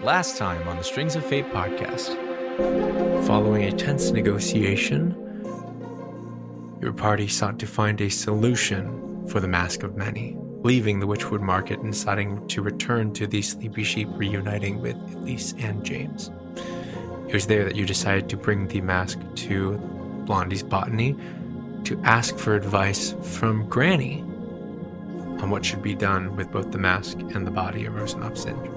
Last time on the Strings of Fate podcast, following a tense negotiation, your party sought to find a solution for the Mask of Many, leaving the Witchwood Market and deciding to return to the Sleepy Sheep, reuniting with Elise and James. It was there that you decided to bring the mask to Blondie's Botany to ask for advice from Granny on what should be done with both the mask and the body of Rosenhoff Singe.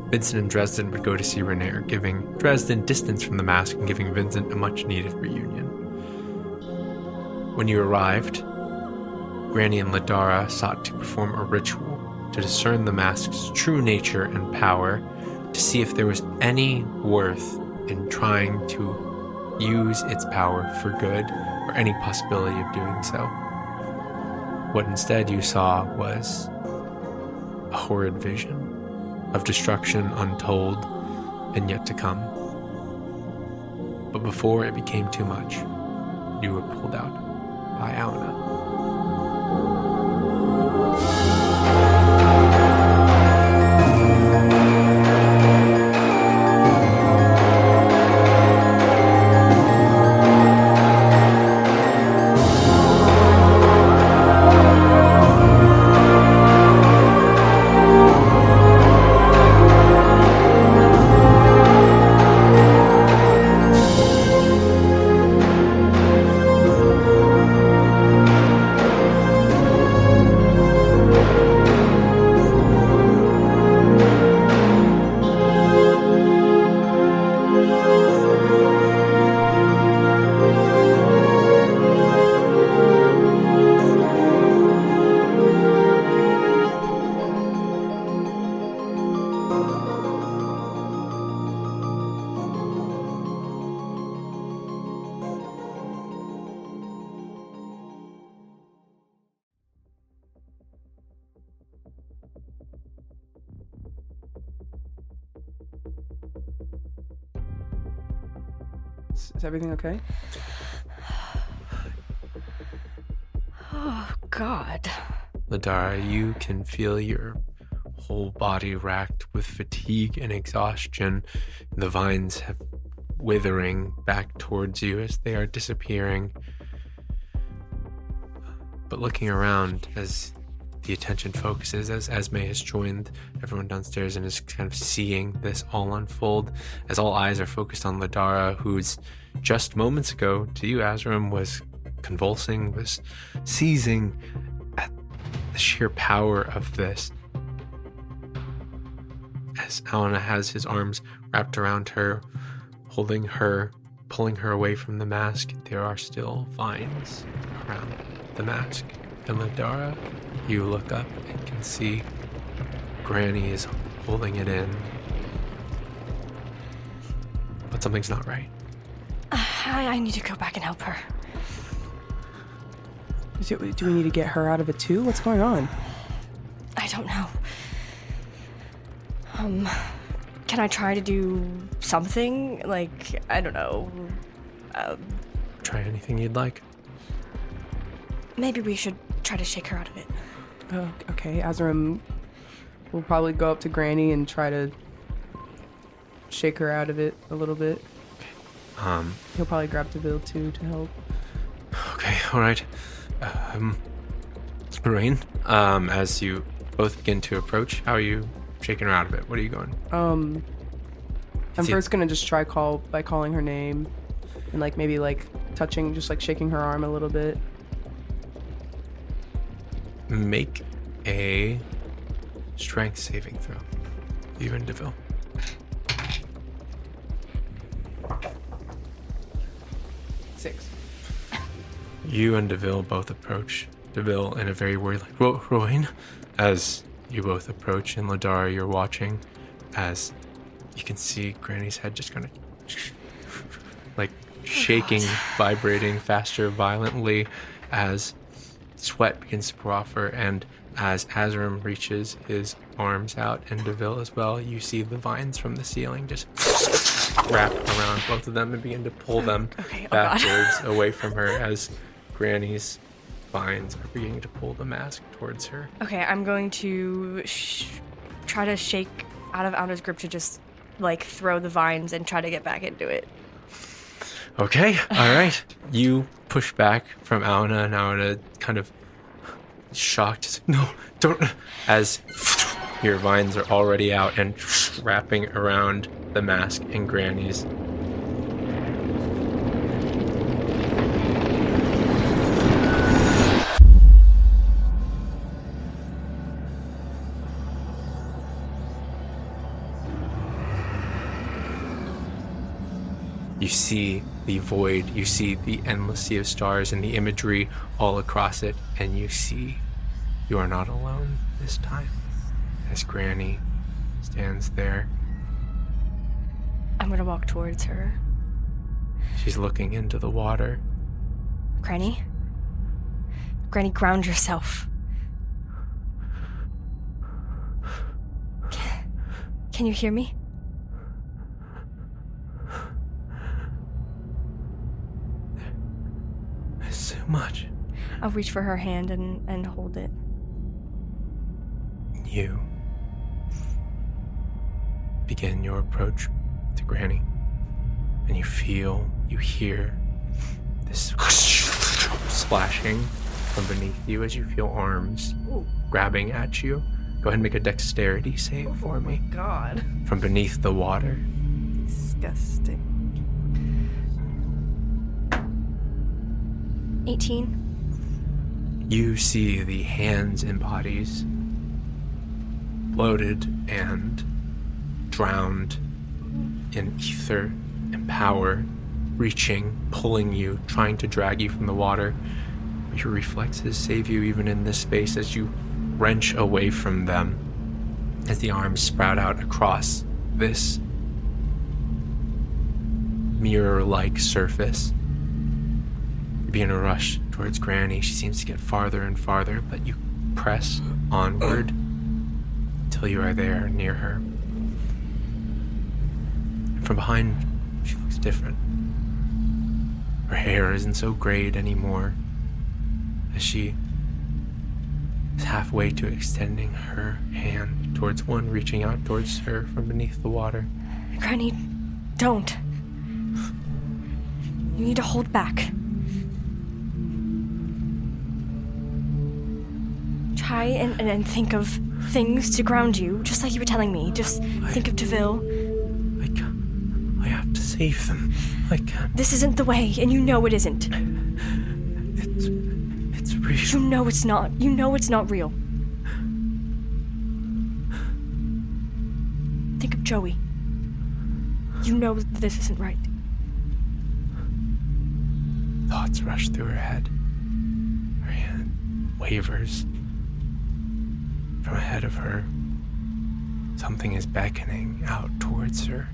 Vincent and Dresden would go to see Renair, giving Dresden distance from the mask and giving Vincent a much-needed reunion. When you arrived, Granny and Ladara sought to perform a ritual to discern the mask's true nature and power, to see if there was any worth in trying to use its power for good or any possibility of doing so. What instead you saw was a horrid vision of destruction untold and yet to come. But before it became too much, you were pulled out by Alana. Is everything okay? Oh, God. Ladara, you can feel your whole body racked with fatigue and exhaustion. The vines have withering back towards you as they are disappearing. But looking around as the attention focuses, as Esme has joined everyone downstairs and is kind of seeing this all unfold, as all eyes are focused on Ladara, who's just moments ago, to you, Azram, was convulsing, was seizing at the sheer power of this. As Alana has his arms wrapped around her, holding her, pulling her away from the mask, there are still vines around the mask. And Ladara, you look up and can see Granny is holding it in. But something's not right. I need to go back and help her. Do we need to get her out of it too? What's going on? I don't know. Can I try to do something? Like, I don't know. Try anything you'd like. Maybe we should try to shake her out of it. Oh, okay. Azram will probably go up to Granny and try to shake her out of it a little bit. He'll probably grab Deville too to help. Okay, alright. Lorraine, as you both begin to approach, how are you shaking her out of it? What are you going? I'm first gonna just try by calling her name and maybe touching, just shaking her arm a little bit. Make a strength saving throw. You and Deville. Six. You and Deville both approach. Deville in a very worried, Rowan, as you both approach, and Ladara, you're watching as you can see Granny's head just kind of shaking, vibrating faster, violently, as sweat begins to pour off her, and as Azram reaches his arms out, and Deville as well, you see the vines from the ceiling just wrap around both of them and begin to pull them backwards away from her as Granny's vines are beginning to pull the mask towards her. Okay, I'm going to try to shake out of Auna's grip to just, like, throw the vines and try to get back into it. Okay, all right. You push back from Auna, and Auna kind of shocked. No, don't. As your vines are already out and wrapping around the mask and Granny's. You see the void, you see the endless sea of stars and the imagery all across it, and you see you are not alone this time, as Granny stands there. I'm gonna walk towards her. She's looking into the water. Granny? Granny, ground yourself. Can you hear me? So much. I'll reach for her hand and hold it. You begin your approach to Granny, and you hear this splashing from beneath you as you feel arms grabbing at you. Go ahead and make a dexterity save for me. Oh my god. From beneath the water. Disgusting. 18. You see the hands and bodies bloated and drowned in ether and power, reaching, pulling you, trying to drag you from the water. But your reflexes save you even in this space as you wrench away from them, as the arms sprout out across this mirror-like surface. You begin to rush towards Granny. She seems to get farther and farther, but you press onward until you are there, near her. And from behind, she looks different. Her hair isn't so grayed anymore, as she is halfway to extending her hand towards one, reaching out towards her from beneath the water. Granny, don't. You need to hold back. Try and think of things to ground you, just like you were telling me. Just think of Deville. I have to save them. I can't. This isn't the way, and you know it isn't. It's real. You know it's not. You know it's not real. Think of Joey. You know this isn't right. Thoughts rush through her head. Her hand wavers. From ahead of her, something is beckoning out towards her,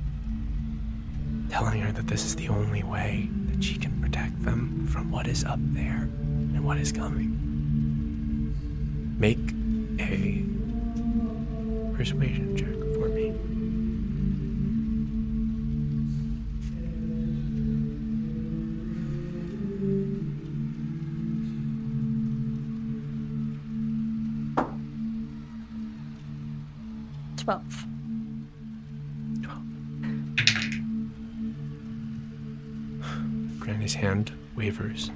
telling her that this is the only way that she can protect them from what is up there and what is coming. Make a persuasion check for me. Granny's hand wavers.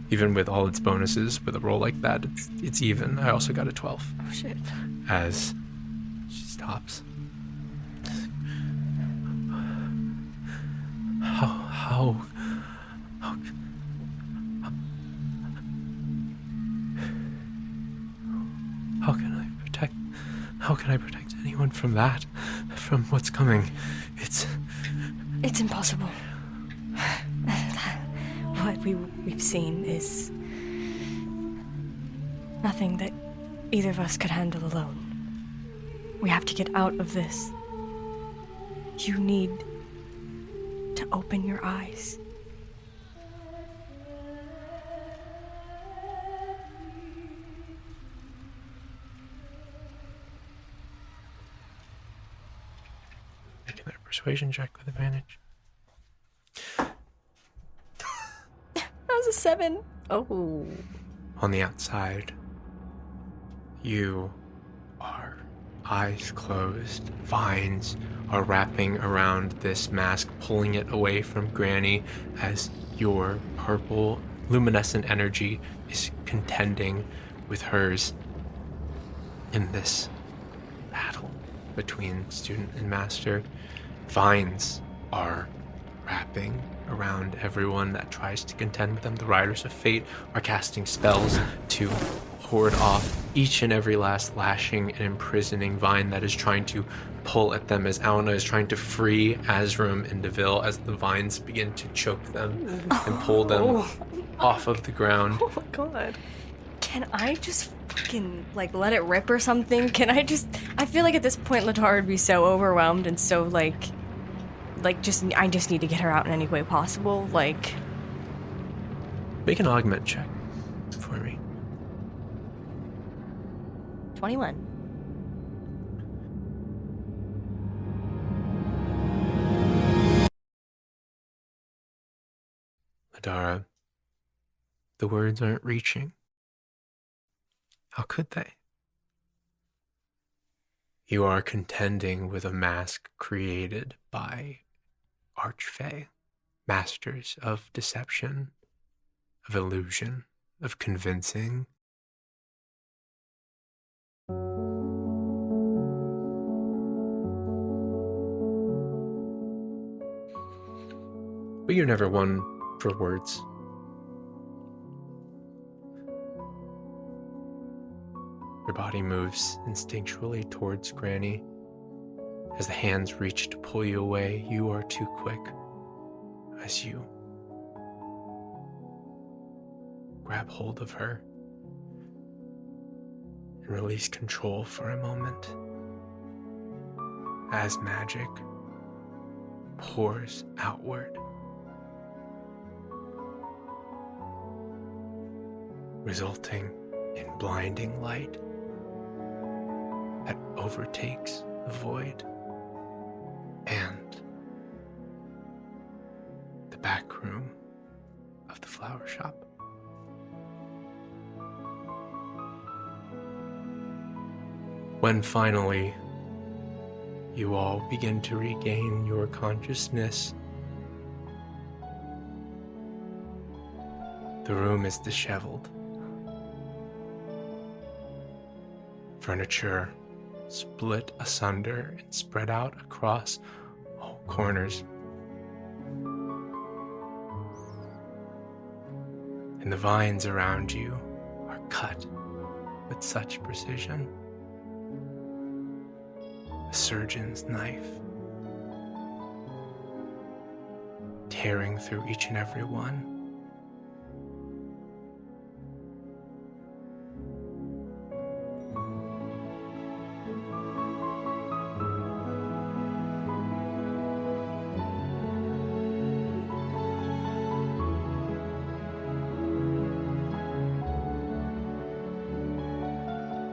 Even with all its bonuses, with a roll like that, it's even. I also got a 12. Oh, shit. As she stops. How can I protect anyone from that? From what's coming? It's impossible. What we've seen is nothing that either of us could handle alone. We have to get out of this. You need to open your eyes. Make another persuasion check with advantage. That was a 7. Oh. On the outside, you are eyes closed. Vines are wrapping around this mask, pulling it away from Granny as your purple luminescent energy is contending with hers in this battle between student and master. Vines are wrapping around everyone that tries to contend with them. The Riders of Fate are casting spells to ward off each and every last lashing and imprisoning vine that is trying to pull at them, as Alna is trying to free Azram and Deville as the vines begin to choke them and pull them off of the ground. Oh my god. Can I just fucking, like, let it rip or something? I feel like at this point Ladar would be so overwhelmed and so, I just need to get her out in any way possible, like... Make an augment check for me. 21. Ladara, the words aren't reaching. How could they? You are contending with a mask created by Archfey, masters of deception, of illusion, of convincing. But you're never one for words. Your body moves instinctually towards Granny. As the hands reach to pull you away, you are too quick. As you grab hold of her and release control for a moment, as magic pours outward, resulting in blinding light that overtakes the void and the back room of the flower shop. When finally you all begin to regain your consciousness, the room is disheveled. Furniture split asunder and spread out across all corners. And the vines around you are cut with such precision. A surgeon's knife, tearing through each and every one.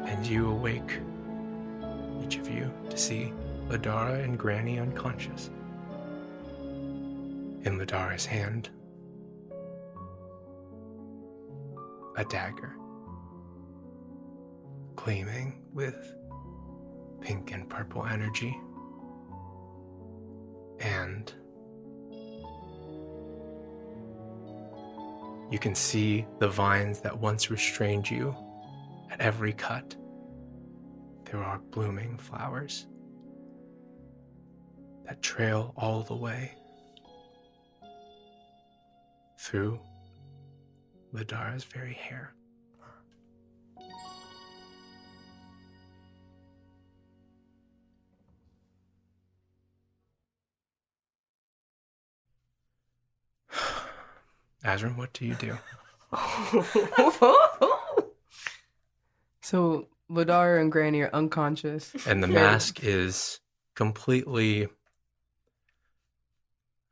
And you awake, each of you, to see Ladara and Granny unconscious. In Ladara's hand, a dagger, gleaming with pink and purple energy. And you can see the vines that once restrained you. At every cut, there are blooming flowers that trail all the way through Ladara's very hair. Azram, what do you do? So Ladara and Granny are unconscious. And the mask is completely... I'm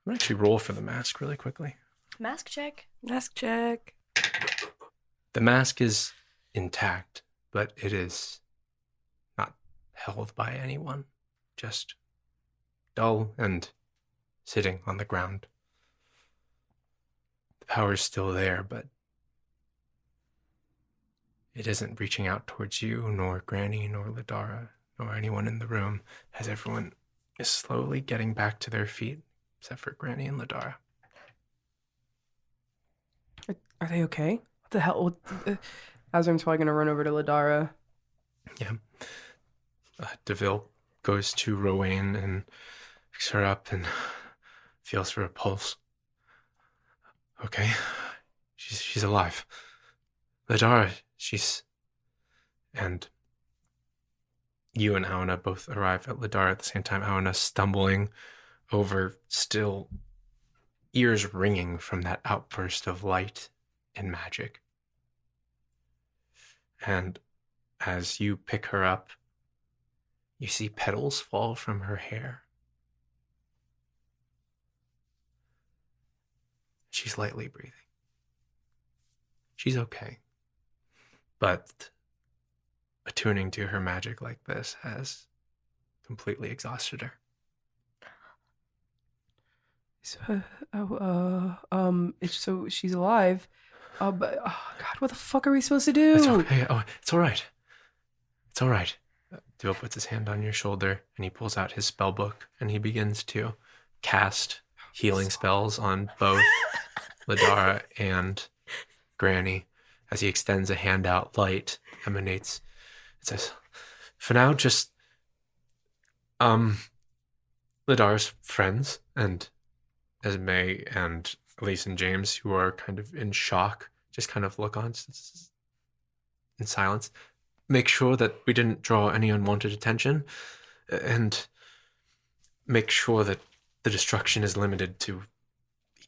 going to actually roll for the mask really quickly. Mask check. Mask check. The mask is intact, but it is not held by anyone. Just dull and sitting on the ground. The power is still there, but it isn't reaching out towards you, nor Granny, nor Ladara, nor anyone in the room, as everyone is slowly getting back to their feet, except for Granny and Ladara. Are they okay? What the hell? Azrim's probably going to run over to Ladara. Yeah. DeVille goes to Rowan and picks her up and feels for her pulse. Okay. She's alive. Ladara, and you and Aona both arrive at Ladara at the same time. Aona stumbling over, still ears ringing from that outburst of light and magic. And as you pick her up, you see petals fall from her hair. She's lightly breathing. She's okay. But attuning to her magic like this has completely exhausted her. So she's alive. But God, what the fuck are we supposed to do? It's okay. Oh, it's all right. It's all right. Deville puts his hand on your shoulder and he pulls out his spell book and he begins to cast healing spells on both Ladara and Granny. As he extends a hand out, light emanates. It says, for now, just Ladara's friends and Esme and Elise and James, who are kind of in shock, just kind of look on in silence. Make sure that we didn't draw any unwanted attention, and make sure that the destruction is limited to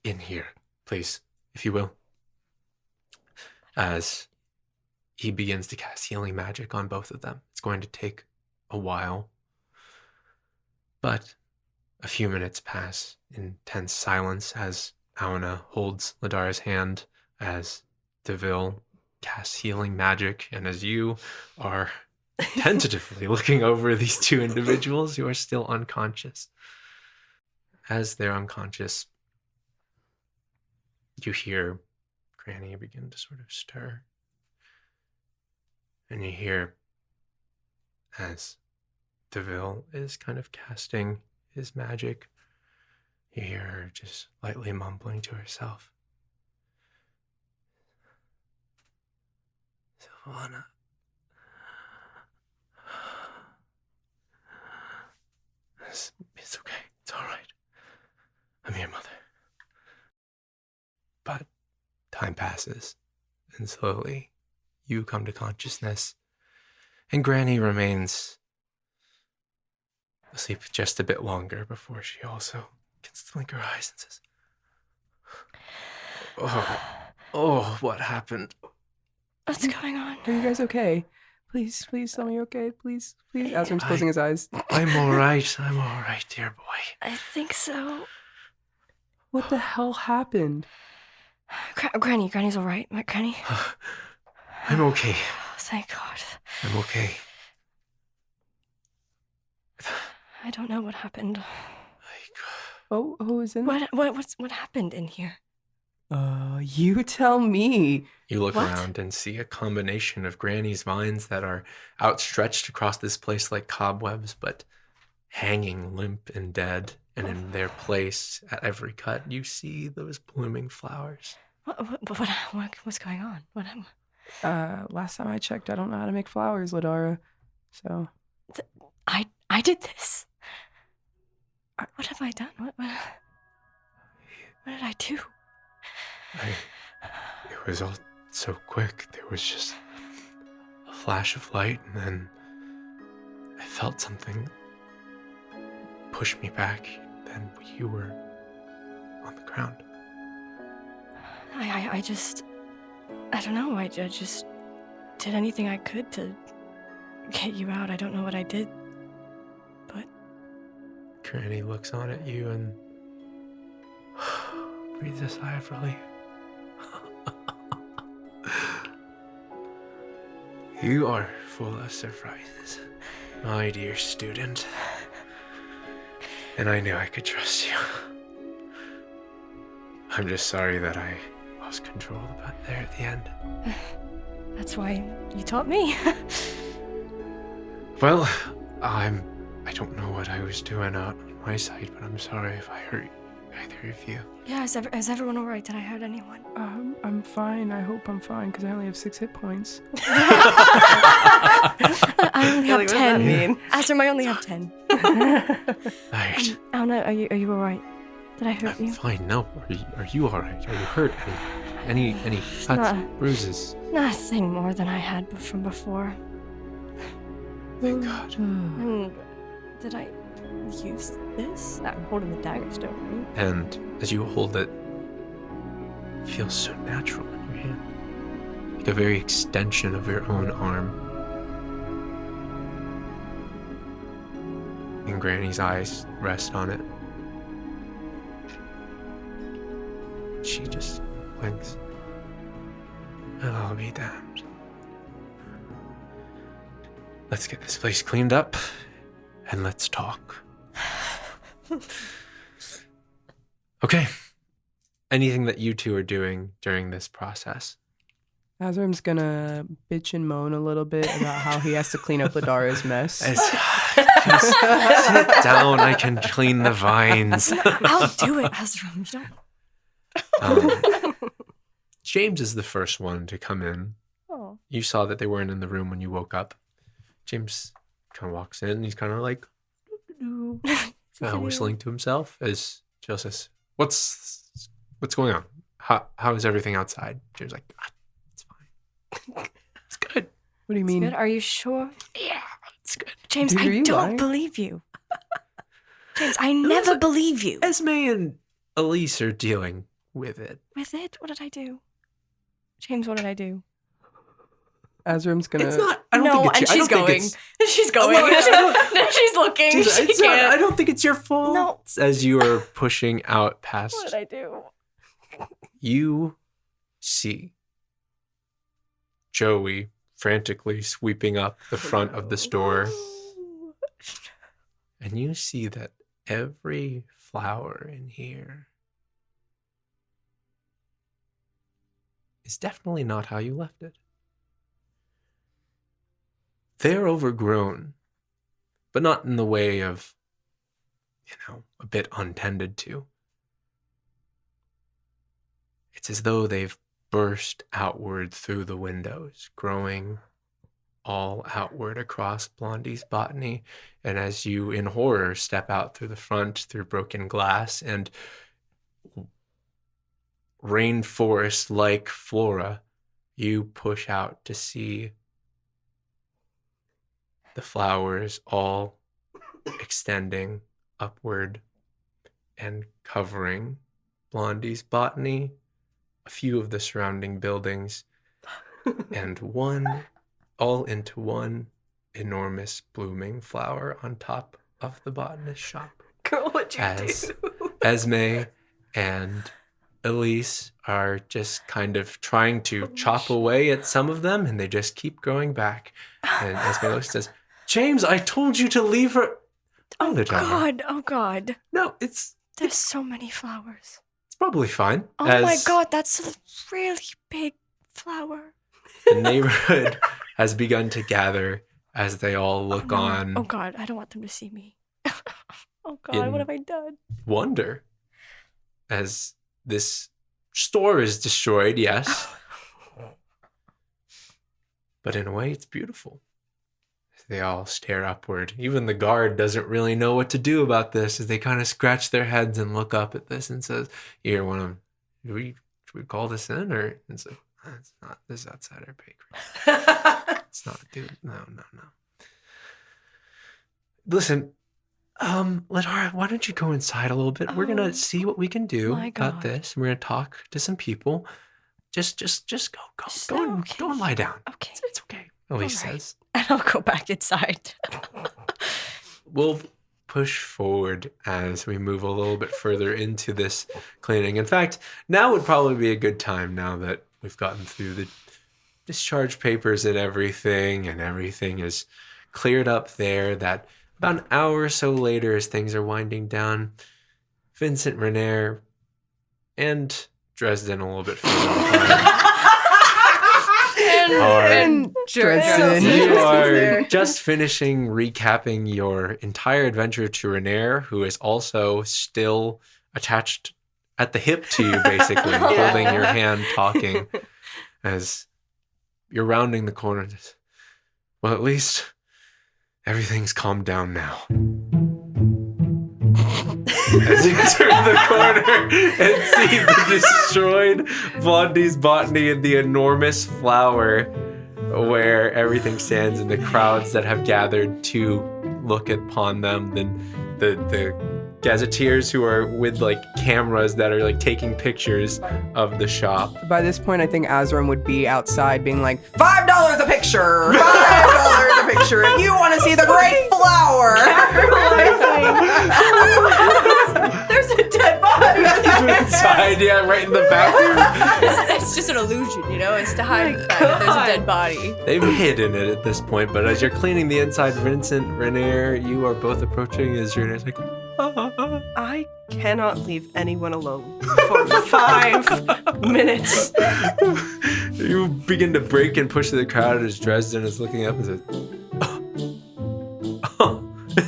in here, please, if you will. As he begins to cast healing magic on both of them. It's going to take a while, but a few minutes pass in tense silence as Aona holds Ladara's hand, as Deville casts healing magic, and as you are tentatively looking over these two individuals who are still unconscious. As they're unconscious, you hear Granny begin to sort of stir. And you hear, as Deville is kind of casting his magic, you hear her just lightly mumbling to herself. Sylvana. It's okay. It's all right. I'm here, Mother. But time passes, and slowly you come to consciousness, and Granny remains asleep just a bit longer before she also can blink her eyes and says, Oh, what happened? What's going on? Are you guys okay? Please tell me you're okay. Please. Azrim's closing his eyes. I'm all right, dear boy. I think so. What the hell happened? Granny's all right. My Granny. I'm okay. Thank God. I'm okay. I don't know what happened. Who is in? What happened in here? You tell me. You look around and see a combination of Granny's vines that are outstretched across this place like cobwebs, but hanging limp and dead. And in their place, at every cut, you see those blooming flowers. What's going on? Last time I checked, I don't know how to make flowers, Ladara. So. I did this. What have I done? What did I do? It was all so quick. There was just a flash of light, and then I felt something push me back. Then you were on the ground. I don't know. I just did anything I could to get you out. I don't know what I did, but... Granny looks on at you and breathes a sigh of relief. You are full of surprises, my dear student. And I knew I could trust you. I'm just sorry that I lost control there at the end. That's why you taught me. Well, I don't know what I was doing out on my side, but I'm sorry if I hurt either of you. Yeah, is everyone alright? Did I hurt anyone? I'm fine. I hope I'm fine because I only have 6 hit points. I only have What does 10. that mean? Asram, I only have 10. Alright. Anna, are you alright? Did I hurt you? I'm fine. No. Are you alright? Are you hurt? Any cuts, bruises? Nothing more than I had from before. Thank God. And did I use this? I'm holding the dagger still, right? And as you hold it, it feels so natural in your hand. Like a very extension of your own arm. And Granny's eyes rest on it. She just blinks. And I'll be damned. Let's get this place cleaned up and let's talk. Okay. Anything that you two are doing during this process? Azram's gonna bitch and moan a little bit about how he has to clean up Ladara's mess. Just sit down. I can clean the vines. I'll do it, Azram. You don't... James is the first one to come in. Oh. You saw that they weren't in the room when you woke up. James kind of walks in. He's kind of like whistling to himself as Jill says, "What's going on? How is everything outside?" James is like, "It's fine. It's good." What do you mean? Good? Are you sure? Yeah, it's good. James, Dude, are I you don't lying? believe you. James, I never believe you. Esme and Elise are dealing with it. With it? What did I do? James, what did I do? Azram's gonna. It's not. I don't No, think it's, and I she's don't think going. it's- She's going. Oh, She's looking. Jeez, She it's not- can't. I don't think it's your fault. No. As you are pushing out past, What did I do? you see Joey frantically sweeping up the front of the store, and you see that every flower in here is definitely not how you left it. They're overgrown, but not in the way of, a bit untended to. It's as though they've burst outward through the windows, growing all outward across Blondie's botany. And as you, in horror, step out through the front, through broken glass and rainforest-like flora, you push out to see the flowers all extending upward and covering Blondie's botany, a few of the surrounding buildings, and all into one enormous blooming flower on top of the botanist shop. Girl, what'd you As do? Esme and Elise are just kind of trying to chop away at some of them, and they just keep growing back. And Esme looks and says, "James, I told you to leave her." Oh, Lydara. God. Oh, God. No, it's There's so many flowers. probably fine. Oh, as my God. That's a really big flower. The neighborhood has begun to gather as they all look Oh, no. on Oh, God. I don't want them to see me. Oh, God. In- What have I done? wonder as this store is destroyed, yes. But in a way, it's beautiful. They all stare upward. Even the guard doesn't really know what to do about this as they kind of scratch their heads and look up at this and says, "You hear one of them, should we call this in?" Or it's like, "It's not, this is outside our pay grade. It's not, dude. No. Listen, Lydara, why don't you go inside a little bit? We're going Oh, to see what we can do my about God. this. We're going to talk to some people. Just go and Okay. go and lie down. Okay. It's okay," Elise All right. says. And I'll go back inside. We'll push forward as we move a little bit further into this cleaning. In fact, now would probably be a good time, now that we've gotten through the discharge papers and everything is cleared up there, that about an hour or so later, as things are winding down, Vincent Renair and Dresden a little bit further behind. and Dresden. You are just finishing recapping your entire adventure to Renair, who is also still attached at the hip to you, basically, holding your hand, talking as you're rounding the corner. Well, at least everything's calmed down now. As you turn the corner and see the destroyed Blondie's botany and the enormous flower where everything stands and the crowds that have gathered to look upon them, then the gazetteers who are with like cameras that are like taking pictures of the shop. By this point, I think Azram would be outside being like, $5 a picture! $5 a picture if you want to see the great flower! There's a dead body! Inside, yeah, right in the back room. It's just an illusion, you know? It's to hide the fact that there's a dead body. They've hidden it at this point, but as you're cleaning the inside, Vincent, Renair, you are both approaching as Renair's like, I cannot leave anyone alone for 5 minutes. You begin to break and push through the crowd as Dresden is looking up and says, oh.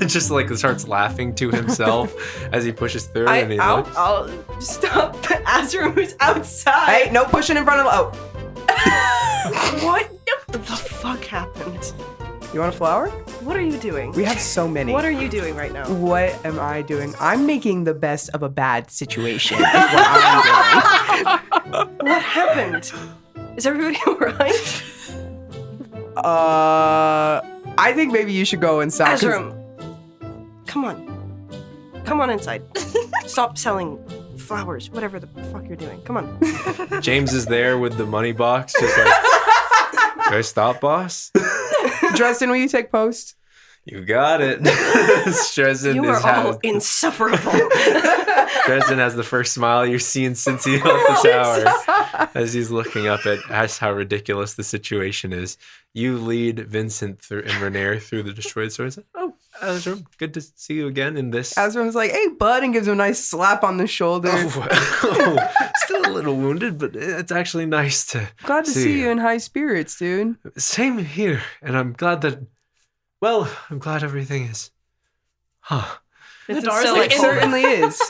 Just like starts laughing to himself as he pushes through. And he looks. I'll stop Azram who's outside. Hey, no pushing in front of... Oh. What the fuck happened? You want a flower? What are you doing? We have so many. What are you doing right now? What am I doing? I'm making the best of a bad situation. Is what I'm doing. What happened? Is everybody alright? I think maybe you should go inside. 'cause- Azram, come on. Come on inside. Stop selling flowers, whatever the fuck you're doing. Come on. James is there with the money box, just like, do I stop, boss? Dresden, will you take post? You got it. Dresden You are all insufferable. Dresden has the first smile you've seen since he left the tower as he's looking up at how ridiculous the situation is. You lead Vincent and Renair through the destroyed store and say, oh, Azram, good to see you again in this. Azram's like, hey, bud, and gives him a nice slap on the shoulder. Still a little wounded, but it's actually nice to Glad to see you in high spirits, dude. Same here, and I'm glad that, well, I'm glad everything is, It's It certainly is.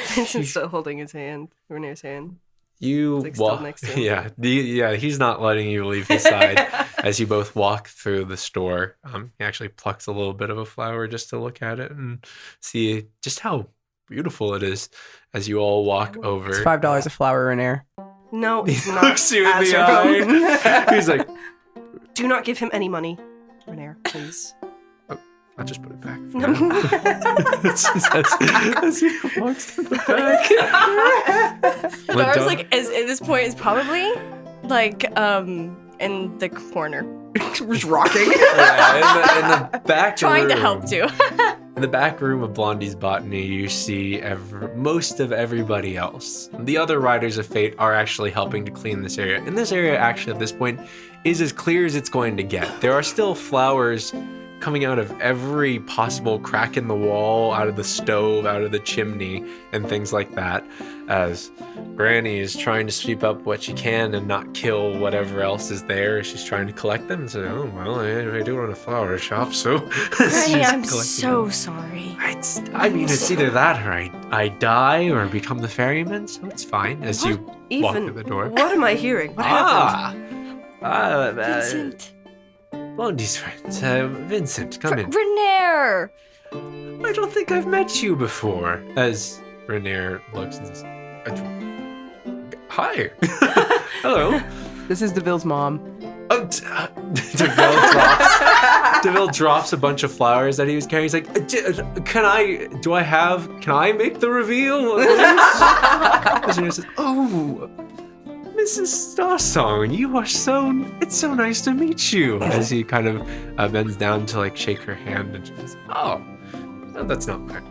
Vincent's still holding his hand, Renair's hand. You It's like still walk, next to him. yeah, he's not letting you leave his side as you both walk through the store. He actually plucks a little bit of a flower just to look at it and see just how beautiful it is as you all walk over. It's $5 a flower, Renair. No, He it's not. looks you in the Azram. eye. He's like, Do not give him any money, Renair, please. I'll just put it back. No. as he walks to the back. Ladar's like, at this point, is probably like in the corner, Just rocking. Yeah, in the back trying to room. help too. In the back room of Blondie's botany, you see most of everybody else. The other Riders of Fate are actually helping to clean this area. And this area, actually, at this point, is as clear as it's going to get. There are still flowers coming out of every possible crack in the wall, out of the stove, out of the chimney, and things like that, as Granny is trying to sweep up what she can and not kill whatever else is there. She's trying to collect them and say, oh, well, I do run a flower shop, so... Granny, I'm so sorry. I mean, it's either that or I die or become the ferryman, so it's fine as you walk through the door. What am I hearing? What happened? Vincent. Blondie's friend, Vincent, come in. Renair! I don't think I've met you before. As Renair looks and says, hi. Hello. This is DeVille's mom. DeVille drops a bunch of flowers that he was carrying. He's like, can I make the reveal? As Renair says, oh, Mrs. Starsong, it's so nice to meet you. As he kind of bends down to like shake her hand and she says, oh, no, that's not bad.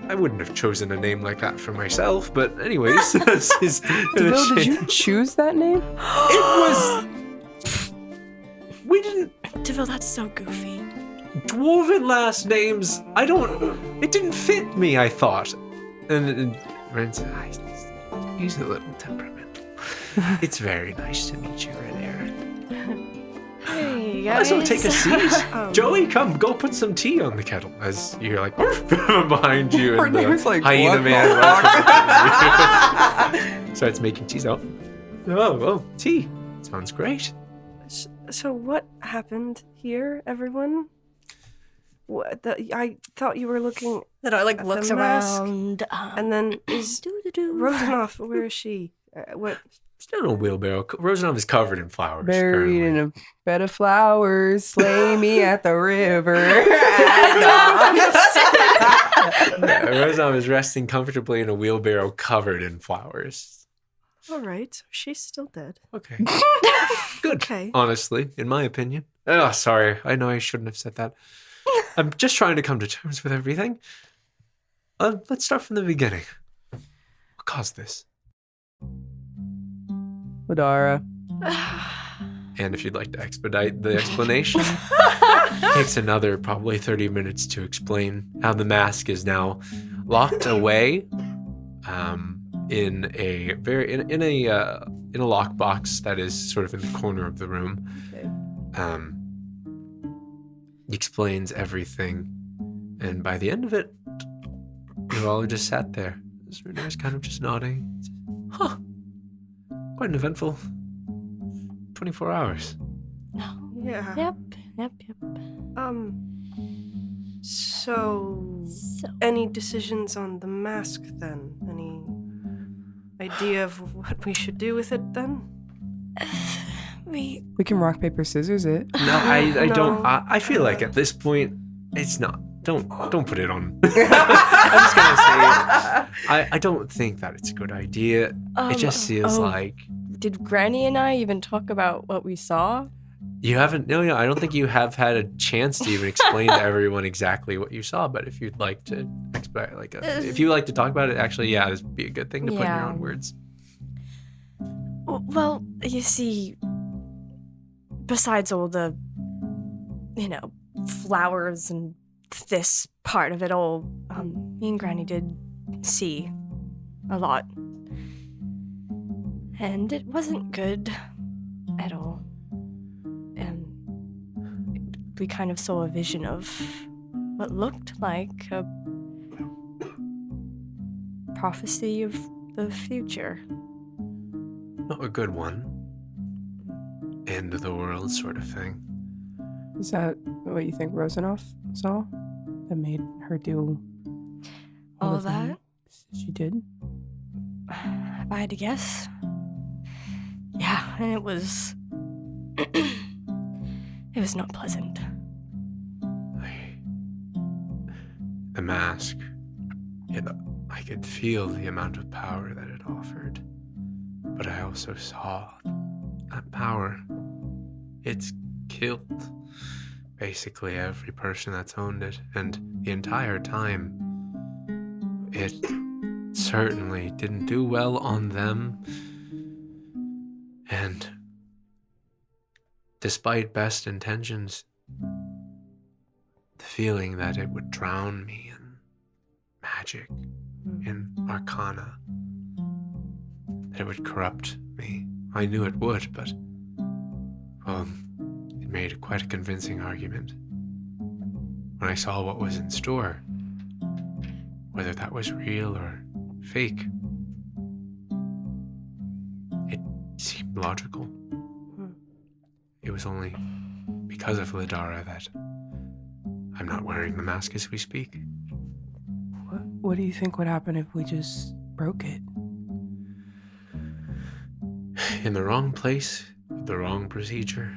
I wouldn't have chosen a name like that for myself, but anyways. DeVille, did you choose that name? We didn't, DeVille, that's so goofy. dwarven last names, it didn't fit me, I thought. And Ren said, he's a little temperamental. It's very nice to meet you, Renair. Hey Let's guys. take a seat. Joey, come, go put some tea on the kettle. As you hear like behind you, and Courtney was the like, hyena "What the man starts making tea. Oh, tea. Sounds great. So what happened here, everyone? I thought you were looking, That I like at looks the mask, around. and then is Rosanov? Where is she? What? Still in a wheelbarrow. Rosanov is covered in flowers. Buried currently. in a bed of flowers, slay me at the river. Rosanov is resting comfortably in a wheelbarrow covered in flowers. All right, so she's still dead. Okay. Good. Okay. Honestly, in my opinion. Oh, sorry. I know I shouldn't have said that. I'm just trying to come to terms with everything. Let's start from the beginning. What caused this? Ladara. And if you'd like to expedite the explanation, it takes another probably 30 minutes to explain how the mask is now locked away in a lockbox that is sort of in the corner of the room. Okay. He explains everything, and by the end of it, you all just sat there. Runer's kind of just nodding. Huh. Quite an eventful 24 hours. Yeah. Yep. So, any decisions on the mask then? Any idea of what we should do with it then? We can rock, paper, scissors it. No, I No. don't. I feel like at this point, it's not. Don't put it on. I'm just gonna say, I don't think that it's a good idea. It just feels like Did Granny and I even talk about what we saw? you haven't. No, I don't think you have had a chance to even explain to everyone exactly what you saw. But if you'd like to if you like to talk about it, actually, yeah, this would be a good thing to put in your own words. Well, you see, besides all the, flowers and this part of it all, me and Granny did see a lot. And it wasn't good at all. And we kind of saw a vision of what looked like a prophecy of the future. Not a good one. End of the world sort of thing. Is that what you think Rosanov saw that made her do All the that? things she did? If I had to guess. Yeah, and it was... it was not pleasant. The mask. I could feel the amount of power that it offered. But I also saw that power. It's killed basically every person that's owned it. And the entire time, it certainly didn't do well on them. And despite best intentions, the feeling that it would drown me in magic, in arcana, that it would corrupt me. I knew it would, but, well, it made quite a convincing argument. When I saw what was in store, whether that was real or fake, it seemed logical. It was only because of Ladara that I'm not wearing the mask as we speak. What do you think would happen if we just broke it? In the wrong place, with the wrong procedure,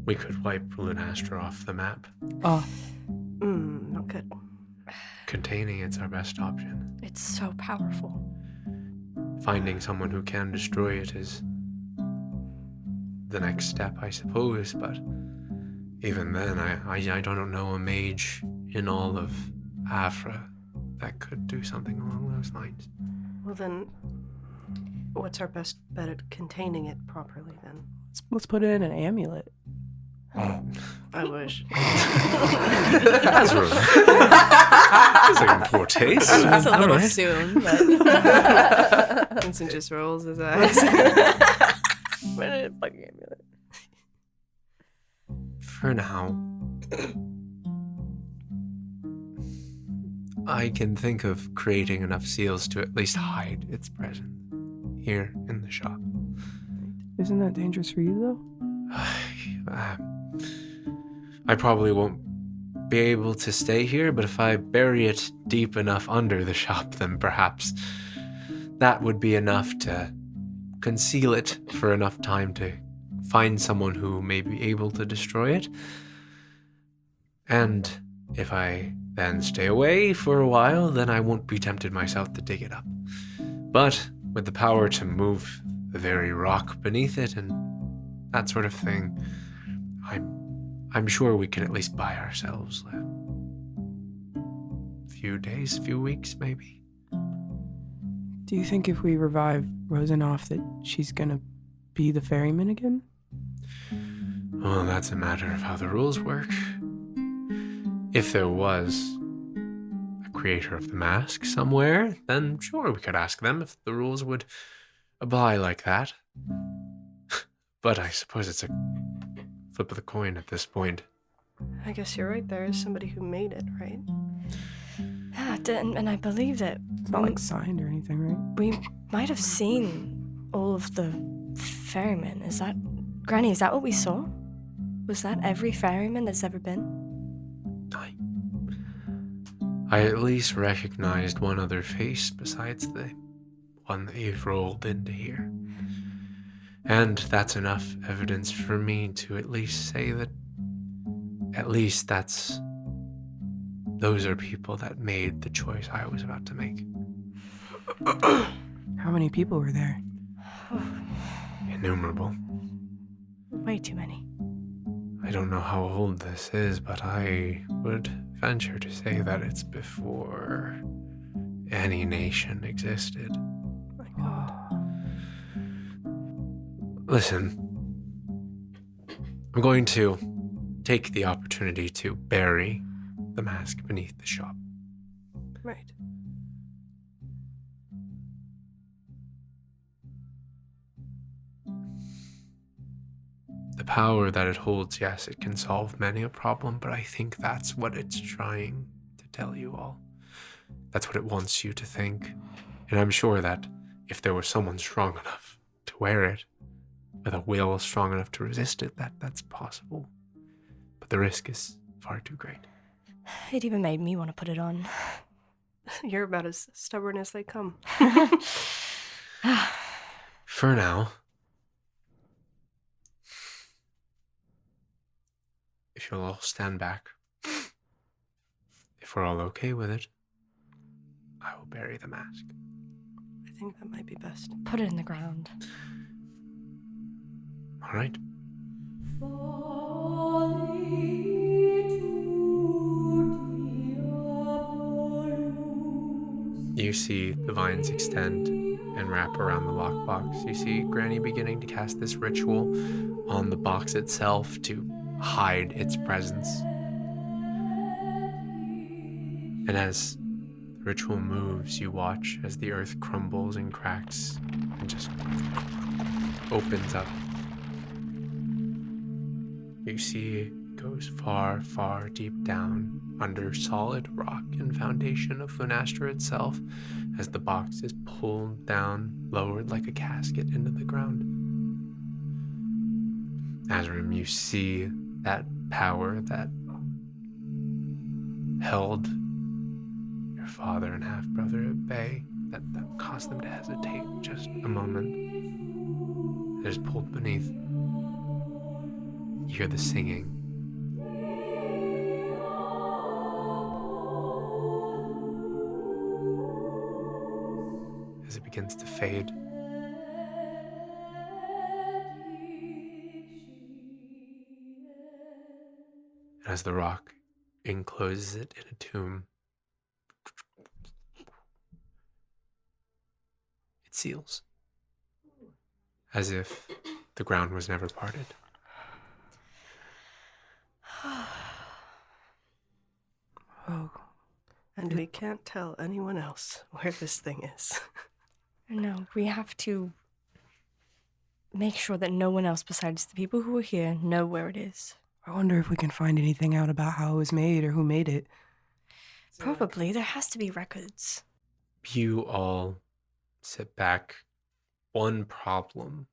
we could wipe Lunastra off the map. Oh, Not good. Containing it's our best option. It's so powerful. Finding someone who can destroy it is the next step, I suppose, but even then, I don't know a mage in all of Afra that could do something along those lines. Well then, what's our best bet at containing it properly then? let's put it in an amulet. I wish. Ezra. That's like in poor taste. It's a All little right. soon, but... Vincent just rolls his eyes. fucking amulet. For now, I can think of creating enough seals to at least hide its presence here in the shop. Isn't that dangerous for you, though? I probably won't be able to stay here, but if I bury it deep enough under the shop, then perhaps that would be enough to conceal it for enough time to find someone who may be able to destroy it. And if I then stay away for a while, then I won't be tempted myself to dig it up. But with the power to move the very rock beneath it and that sort of thing, I'm sure we can at least buy ourselves a few days, few weeks, maybe. Do you think if we revive Rosenoff that she's gonna be the ferryman again? Well, that's a matter of how the rules work. If there was a creator of the mask somewhere, then sure, we could ask them if the rules would apply like that. But I suppose it's a flip of the coin at this point. I guess you're right. There is somebody who made it, right? Yeah, and I believe that It's not like signed or anything, right? we might have seen all of the ferrymen. Is that, Granny, is that what we saw? Was that every ferryman that's ever been? I at least recognized one other face besides the one that you've rolled into here. And that's enough evidence for me to at least say that at least those are people that made the choice I was about to make. How many people were there? Innumerable. Way too many. I don't know how old this is, but I would venture to say that it's before any nation existed. My God. Listen, I'm going to take the opportunity to bury the mask beneath the shop. Right. The power that it holds, yes, it can solve many a problem, but I think that's what it's trying to tell you all. That's what it wants you to think. And I'm sure that if there was someone strong enough to wear it, with a will strong enough to resist it, that's possible. But the risk is far too great. It even made me want to put it on. You're about as stubborn as they come. For now, if you'll all stand back, if we're all okay with it, I will bury the mask. I think that might be best. Put it in the ground. All right. You see the vines extend and wrap around the lockbox. You see Granny beginning to cast this ritual on the box itself to hide its presence. And as the ritual moves, you watch as the earth crumbles and cracks and just opens up. You see it goes far, far deep down under solid rock and foundation of Lunastra itself as the box is pulled down, lowered like a casket into the ground. Azrim, you see that power that held your father and half-brother at bay, that caused them to hesitate just a moment. It is pulled beneath. You hear the singing. As it begins to fade. And as the rock encloses it in a tomb, it seals. As if the ground was never parted. Oh. And we can't tell anyone else where this thing is. No, we have to make sure that no one else besides the people who are here know where it is. I wonder if we can find anything out about how it was made or who made it. Probably. There has to be records. You all sit back. One problem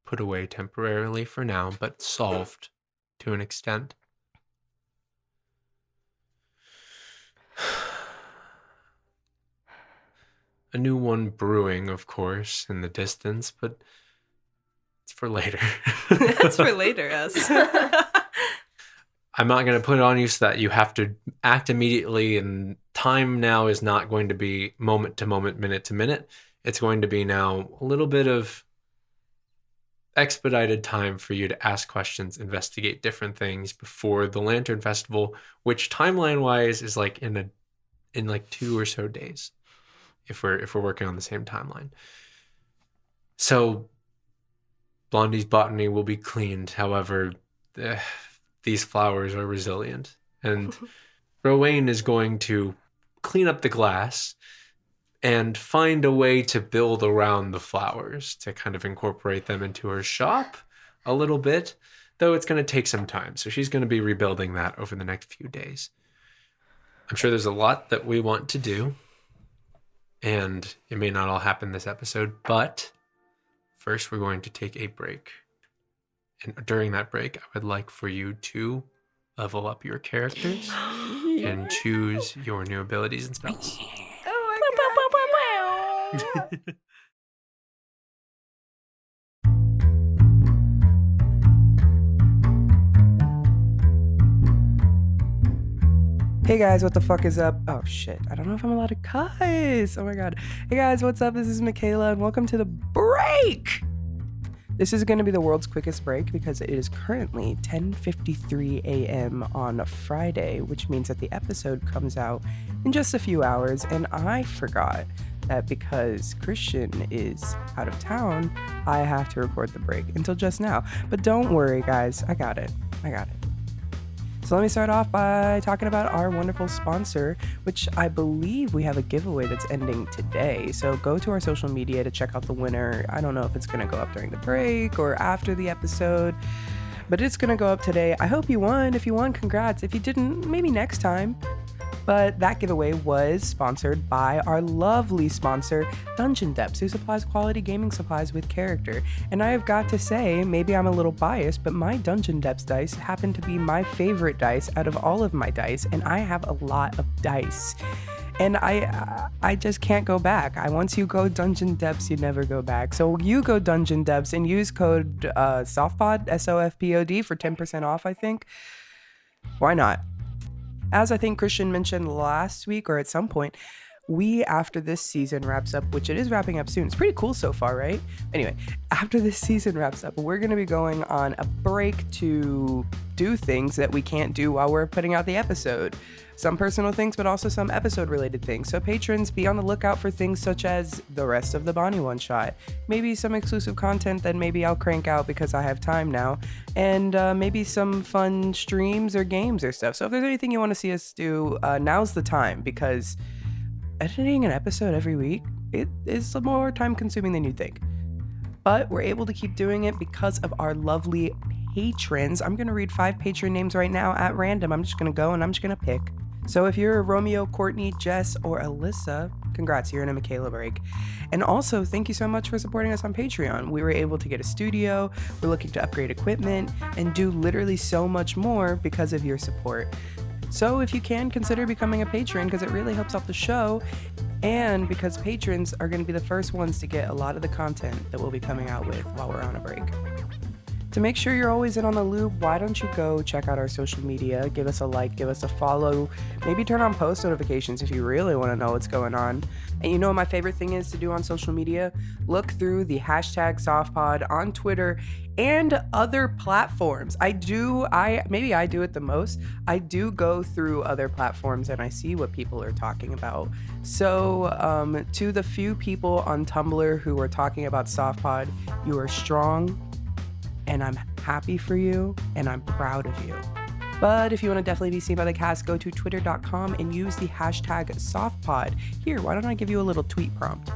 put away temporarily for now, but solved to an extent. A new one brewing, of course, in the distance, but it's for later. That's for later, us. I'm not going to put it on you so that you have to act immediately, and time now is not going to be moment to moment, minute to minute. It's going to be now a little bit of expedited time for you to ask questions, investigate different things before the Lantern Festival, which timeline-wise is like in 2 or so days, if we're working on the same timeline. So Blondie's botany will be cleaned. However, these flowers are resilient, and Rowan is going to clean up the glass and find a way to build around the flowers to kind of incorporate them into her shop a little bit, though it's going to take some time. So she's going to be rebuilding that over the next few days. I'm sure there's a lot that we want to do, and it may not all happen this episode, but first we're going to take a break. And during that break, I would like for you to level up your characters and choose your new abilities and spells. Hey guys, what the fuck is up? Oh shit, I don't know if I'm allowed to cuss. Oh my god. Hey guys, what's up? This is Kayla, and welcome to the break. This is going to be the world's quickest break because it is currently 10:53 a.m. on Friday, which means that the episode comes out in just a few hours, and I forgot that because Christian is out of town, I have to record the break until just now. But don't worry, guys. I got it. So let me start off by talking about our wonderful sponsor, which I believe we have a giveaway that's ending today. So go to our social media to check out the winner. I don't know if it's going to go up during the break or after the episode, but it's going to go up today. I hope you won. If you won, congrats. If you didn't, maybe next time. But that giveaway was sponsored by our lovely sponsor, Dungeon Depths, who supplies quality gaming supplies with character. And I have got to say, maybe I'm a little biased, but my Dungeon Depths dice happen to be my favorite dice out of all of my dice, and I have a lot of dice. And I just can't go back. Once you go Dungeon Depths, you never go back. So you go Dungeon Depths and use code SOFPOD, SOFPOD, for 10% off, I think. Why not? As I think Christian mentioned last week or at some point, we, after this season wraps up, which it is wrapping up soon. It's pretty cool so far, right? Anyway, after this season wraps up, we're going to be going on a break to do things that we can't do while we're putting out the episode. Some personal things, but also some episode-related things. So patrons, be on the lookout for things such as the rest of the Bonnie one-shot, maybe some exclusive content that maybe I'll crank out because I have time now, and maybe some fun streams or games or stuff. So if there's anything you want to see us do, now's the time, because editing an episode every week, it is more time-consuming than you think. But we're able to keep doing it because of our lovely patrons. I'm going to read 5 patron names right now at random. I'm just going to go and I'm just going to pick. So if you're Romeo, Courtney, Jess, or Alyssa, congrats, you're in a Michaela break. And also, thank you so much for supporting us on Patreon. We were able to get a studio, we're looking to upgrade equipment, and do literally so much more because of your support. So if you can, consider becoming a patron because it really helps out the show, and because patrons are going to be the first ones to get a lot of the content that we'll be coming out with while we're on a break. To make sure you're always in on the loop, why don't you go check out our social media, give us a like, give us a follow, maybe turn on post notifications if you really want to know what's going on. And you know what my favorite thing is to do on social media? Look through the hashtag SoftPod on Twitter and other platforms. Maybe I do it the most. I do go through other platforms and I see what people are talking about. So to the few people on Tumblr who are talking about SoftPod, you are strong. And I'm happy for you, and I'm proud of you. But if you want to definitely be seen by the cast, go to twitter.com and use the hashtag SoftPod. Here, why don't I give you a little tweet prompt?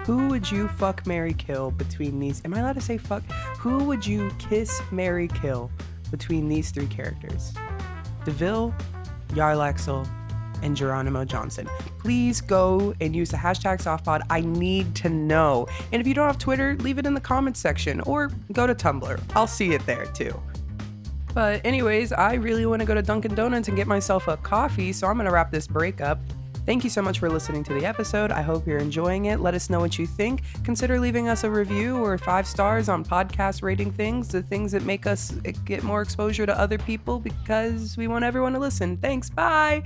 Who would you fuck, marry, kill between these? Am I allowed to say fuck? Who would you kiss, marry, kill between these 3 characters? DeVille, Yarlaxle, and Geronimo Johnson. Please go and use the hashtag softpod. I need to know. And if you don't have Twitter, leave it in the comments section or go to Tumblr. I'll see it there too. But anyways, I really want to go to Dunkin' Donuts and get myself a coffee, so I'm going to wrap this break up. Thank you so much for listening to the episode. I hope you're enjoying it. Let us know what you think. Consider leaving us a review or 5 stars on podcast rating things, the things that make us get more exposure to other people, because we want everyone to listen. Thanks. Bye.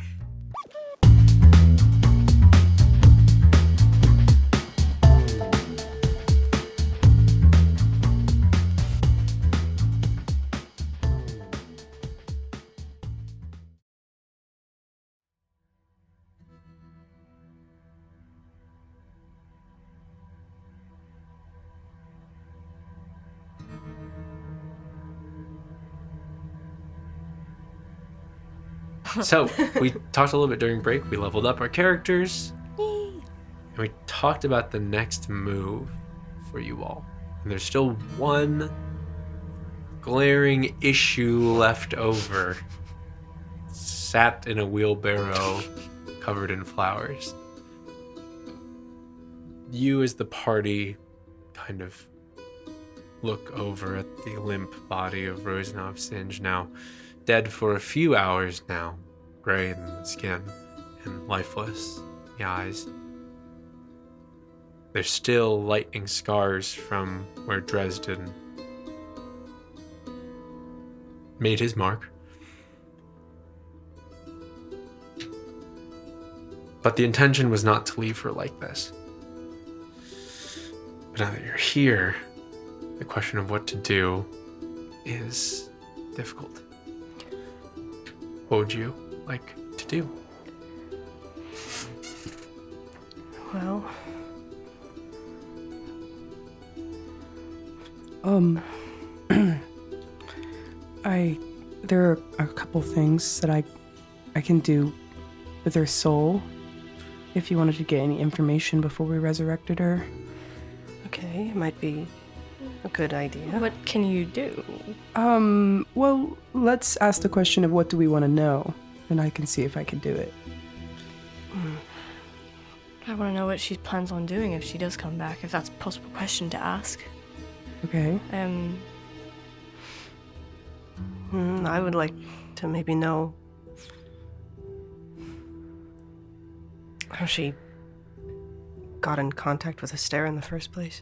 So, we talked a little bit during break. We leveled up our characters. And we talked about the next move for you all. And there's still one glaring issue left over. Sat in a wheelbarrow covered in flowers. You as the party kind of look over at the limp body of Rosanov Singe, now dead for a few hours now, gray in the skin and lifeless in the eyes. There's still lightning scars from where Dresden made his mark. But the intention was not to leave her like this. But now that you're here, the question of what to do is difficult. What would you like to do? Well, there are a couple things that I can do with her soul. If you wanted to get any information before we resurrected her. okay, it might be a good idea. What can you do? Well, let's ask the question of what do we want to know, and I can see if I can do it. I want to know what she plans on doing if she does come back, if that's a possible question to ask. Okay. I would like to maybe know how she got in contact with Esther in the first place.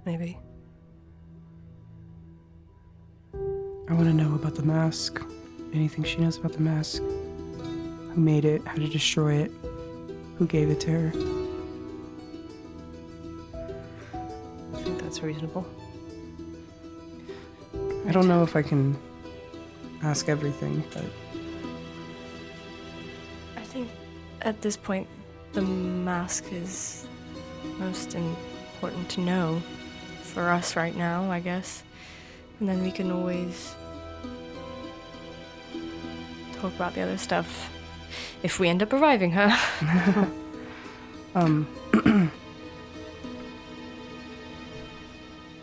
Maybe. I want to know about the mask. Anything she knows about the mask. Who made it, how to destroy it, who gave it to her. I think that's reasonable. I don't know if I can ask everything, but... I think at this point, the mask is most important to know for us right now, I guess. And then we can always talk about the other stuff if we end up reviving her.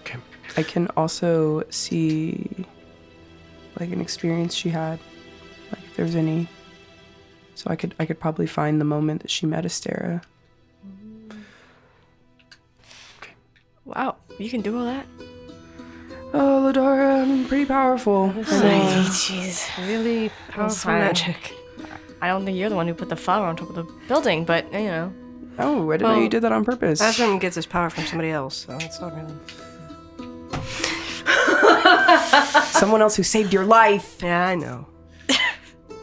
Okay. I can also see like an experience she had, like if there's any. So I could probably find the moment that she met Estera. Okay. Wow, you can do all that? Oh, Ladora, I'm pretty powerful. Jeez. Really powerful magic. I don't think you're the one who put the flower on top of the building, but, you know. Oh, I didn't know you did that on purpose. Adjnor gets his power from somebody else, so it's not really... Someone else who saved your life. Yeah, I know.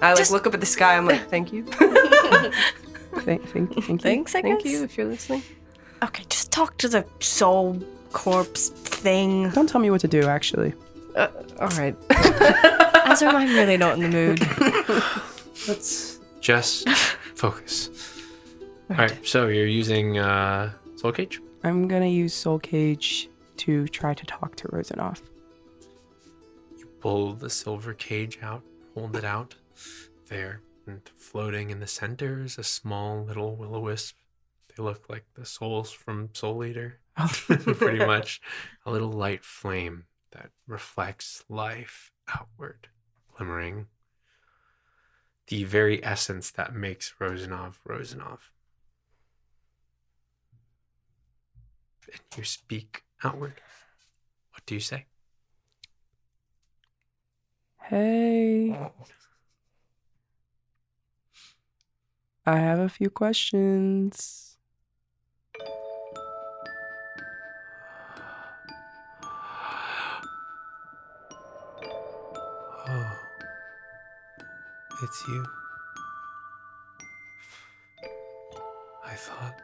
I look up at the sky, I'm like, thank you. Thank you. Thanks, I guess. Thank you if you're listening. Okay, just talk to the soul corpse thing. Don't tell me what to do, actually. All right. Ezra, I'm really not in the mood. Let's just focus. Alright, so you're using Soul Cage? I'm gonna use Soul Cage to try to talk to Rosanov. You pull the silver cage out, hold it out there, and floating in the center is a small little will-o-wisp They look like the souls from Soul Eater. Pretty much. A little light flame that reflects life outward, glimmering. The very essence that makes Rosanov. And you speak outward. What do you say? Hey. I have a few questions. Oh, it's you. I thought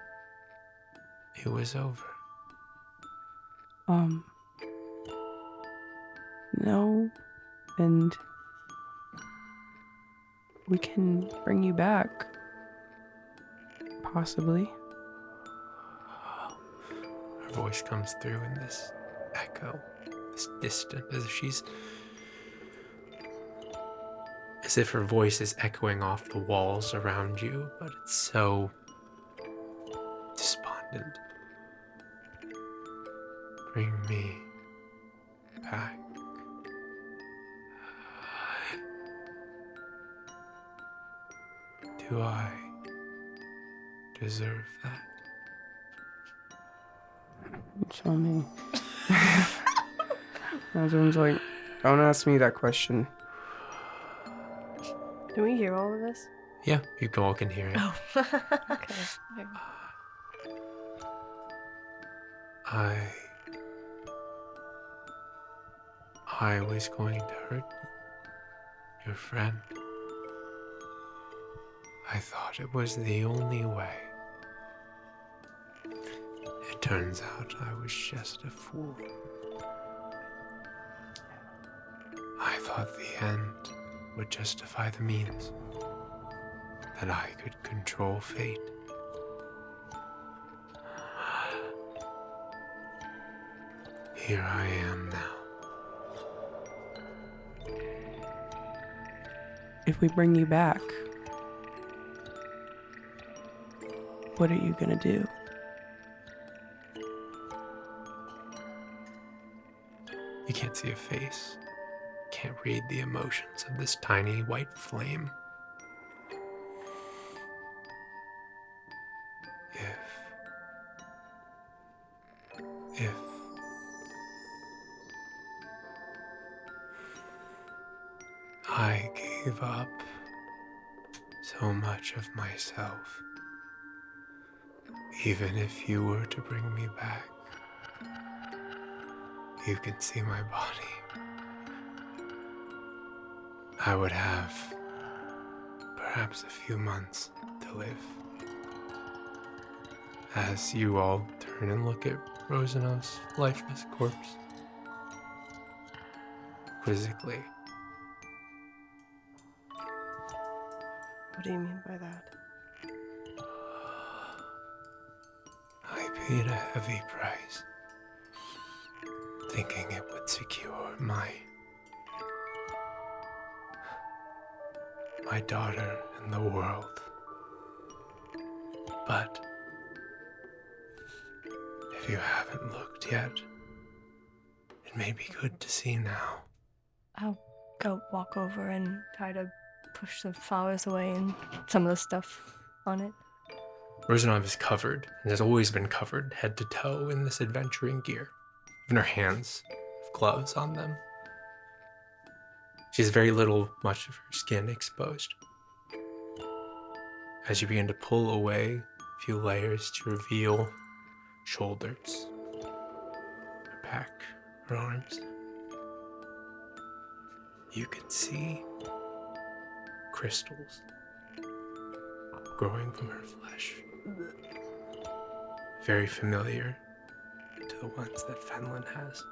it was over. No. And we can bring you back. Possibly. Her voice comes through in this echo, this distant, as if her voice is echoing off the walls around you, but it's so despondent. Bring me back. Do I deserve that? Show me. Everyone's like, don't ask me that question. Can we hear all of this? Yeah, you all can hear it. Oh. Okay. I was going to hurt your friend. I thought it was the only way. It turns out I was just a fool. I thought the end would justify the means, that I could control fate. Here I am now. If we bring you back, what are you gonna do? You can't see a face. Can't read the emotions of this tiny white flame. If I gave up so much of myself, even if you were to bring me back, you can see my body. I would have perhaps a few months to live. As you all turn and look at Rosanov's lifeless corpse, quizzically. What do you mean by that? I paid a heavy price, thinking it would secure my daughter in the world. But if you haven't looked yet, it may be good to see now. I'll go walk over and try to push the flowers away and some of the stuff on it. Rosanov is covered, and has always been covered head to toe in this adventuring gear. Even her hands have gloves on them. She has very much of her skin exposed. As you begin to pull away a few layers to reveal shoulders, her back, her arms, you can see crystals growing from her flesh. Very familiar to the ones that Fenlon has.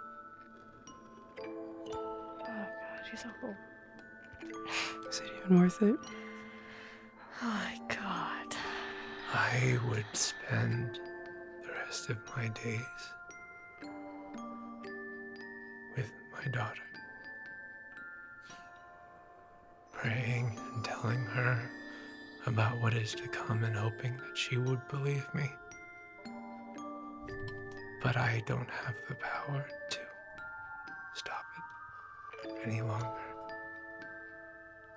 Oh god, she's so cool. Is it even worth it? Oh my god. I would spend the rest of my days with my daughter, praying and telling her about what is to come and hoping that she would believe me. But I don't have the power to stop it any longer.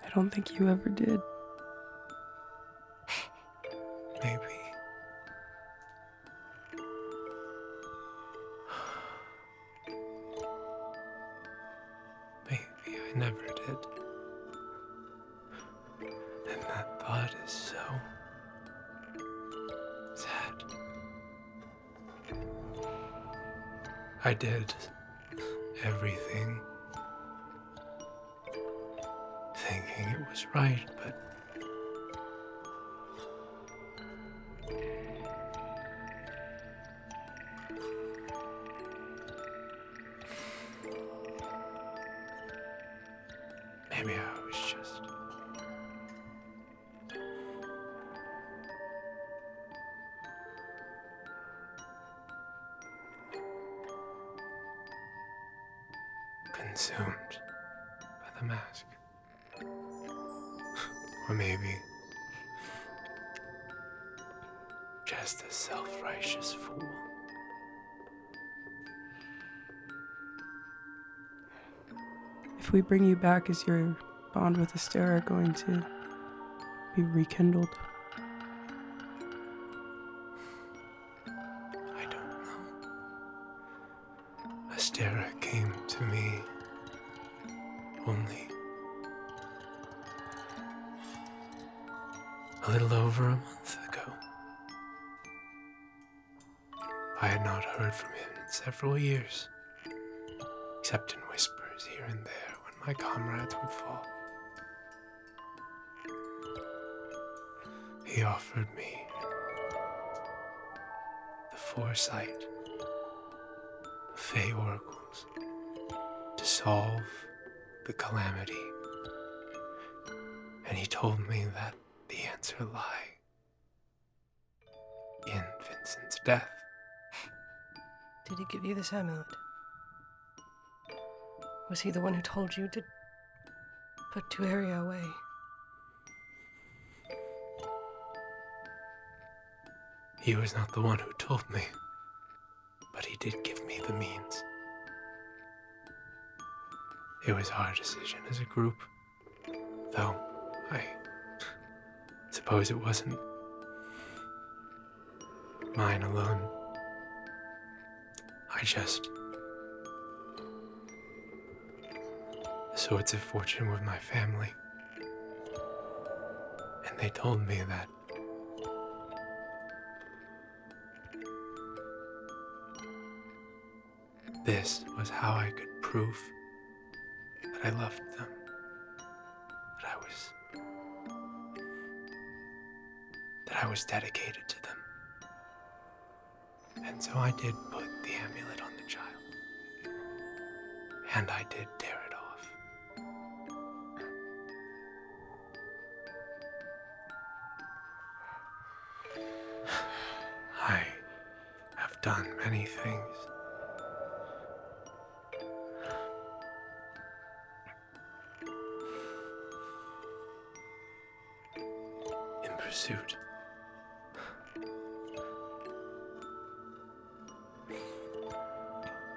I don't think you ever did. Maybe. Maybe I never did. And that thought is so sad. I did everything thinking it was right, but maybe I was just consumed by the mask. Or maybe just a self-righteous fool. If we bring you back, is your bond with Esra going to be rekindled? I don't know. Esra came to me only a little over a month ago. I had not heard from him in several years, except in whispers here and there when my comrades would fall. He offered me the foresight of Fey oracles to solve the calamity, and he told me that the answer lay in Vincent's death. Did he give you this amulet? Was he the one who told you to put Tuaria away? He was not the one who told me, but he did give me the means. It was our decision as a group, though I suppose it wasn't mine alone. I just... The Swords of Fortune were my family, and they told me that this was how I could prove that I loved them, that I was dedicated to them. And so I did put the amulet on the child, and I did tear it off. I have done many things. In pursuit.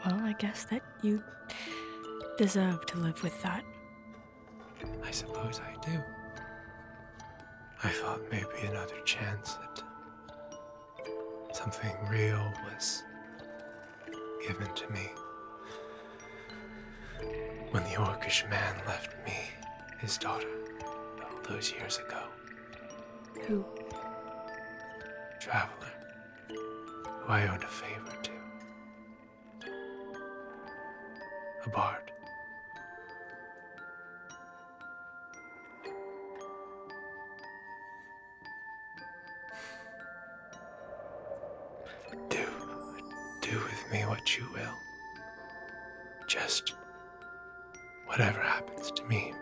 Well, I guess that you deserve to live with that. I suppose I do. I thought maybe another chance at something real was given to me when the Orcish man left me his daughter all those years ago. Who? Traveler, who I owed a favor to. A bard. Do with me what you will. Just whatever happens to me,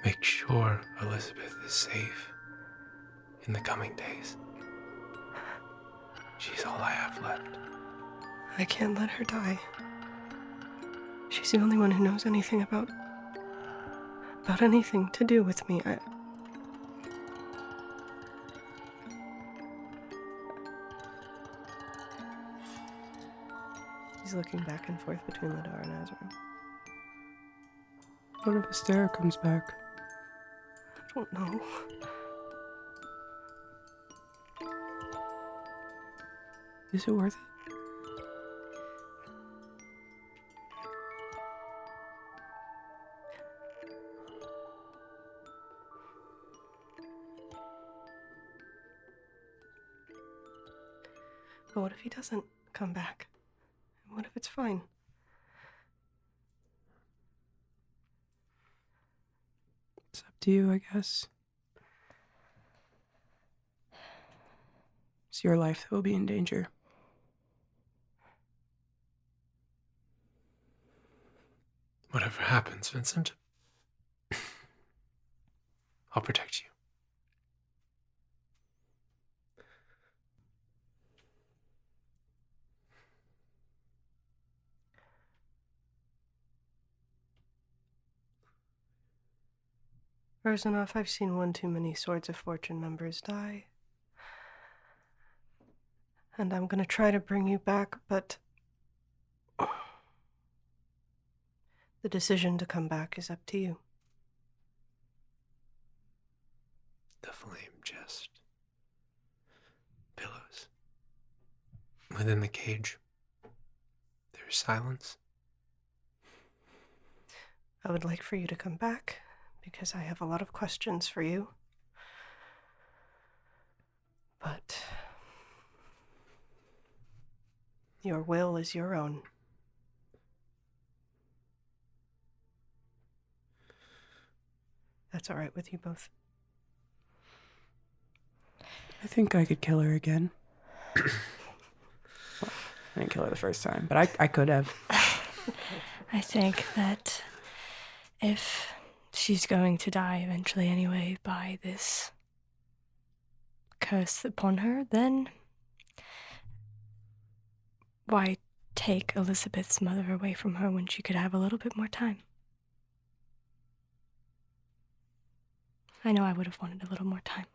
make sure Elizabeth is safe in the coming days. She's all I have left. I can't let her die. She's the only one who knows anything about anything to do with me. eyes looking back and forth between Ladar and Ezra. What if Esther comes back? I don't know. Is it worth it? But what if he doesn't come back? And what if it's fine? It's up to you, I guess. It's your life that will be in danger. Whatever happens, Vincent, I'll protect you. Rosanov, I've seen one too many Swords of Fortune members die. And I'm gonna try to bring you back, but the decision to come back is up to you. The flame just pillows. Within the cage, there's silence. I would like for you to come back, because I have a lot of questions for you. But your will is your own. That's all right with you both. I think I could kill her again. Well, I didn't kill her the first time, but I could have. I think that if she's going to die eventually anyway by this curse upon her, then why take Elizabeth's mother away from her when she could have a little bit more time? I know I would have wanted a little more time.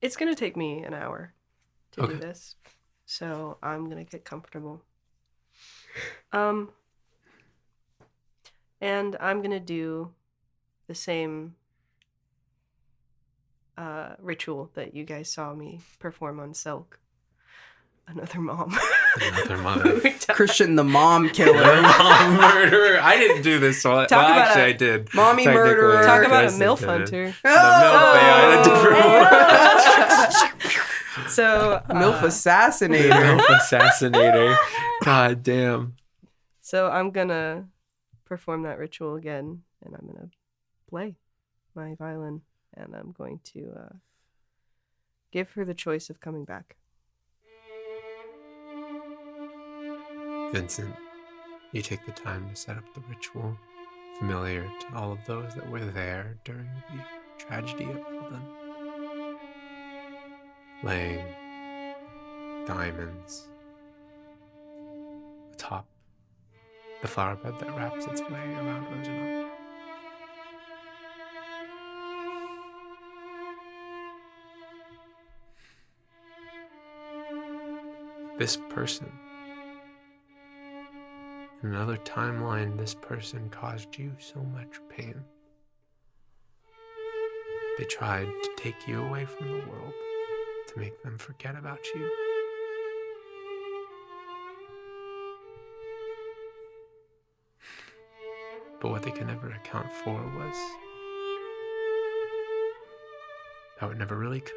It's going to take me an hour to Okay. do this, so I'm going to get comfortable. And I'm going to do the same ritual that you guys saw me perform on Silk. Another mom. Another mother. Christian the mom killer. Mom murderer. I didn't do this one. Talk Well, about actually, a I did. mommy Technically. murderer. Talk about a Kristen MILF did it. hunter. The MILF, yeah, a different one. So, MILF assassinator. MILF assassinator. God damn. So I'm going to perform that ritual again, and I'm going to play my violin, and I'm going to give her the choice of coming back. Vincent, you take the time to set up the ritual, familiar to all of those that were there during the tragedy of Eldred. Laying diamonds atop the flower bed that wraps its way around Rosanov. This person, in another timeline, this person caused you so much pain. They tried to take you away from the world, to make them forget about you. But what they could never account for was how it never really could.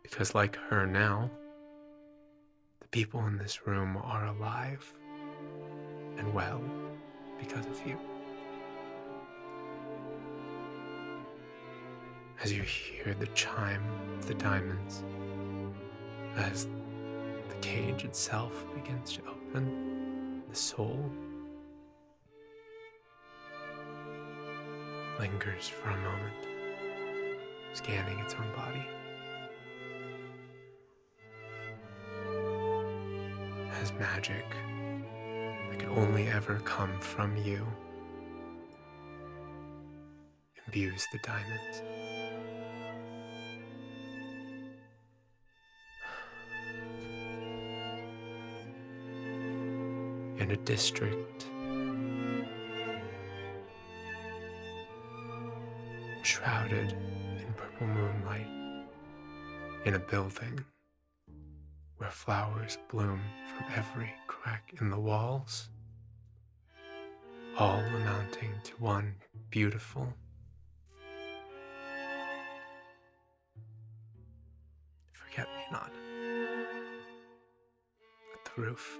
Because like her now, the people in this room are alive and well because of you. As you hear the chime of the diamonds, as the cage itself begins to open, the soul lingers for a moment, scanning its own body. As magic that could only ever come from you imbues the diamonds. in a district shrouded in purple moonlight, in a building where flowers bloom from every crack in the walls, all amounting to one beautiful forget-me-not at the roof.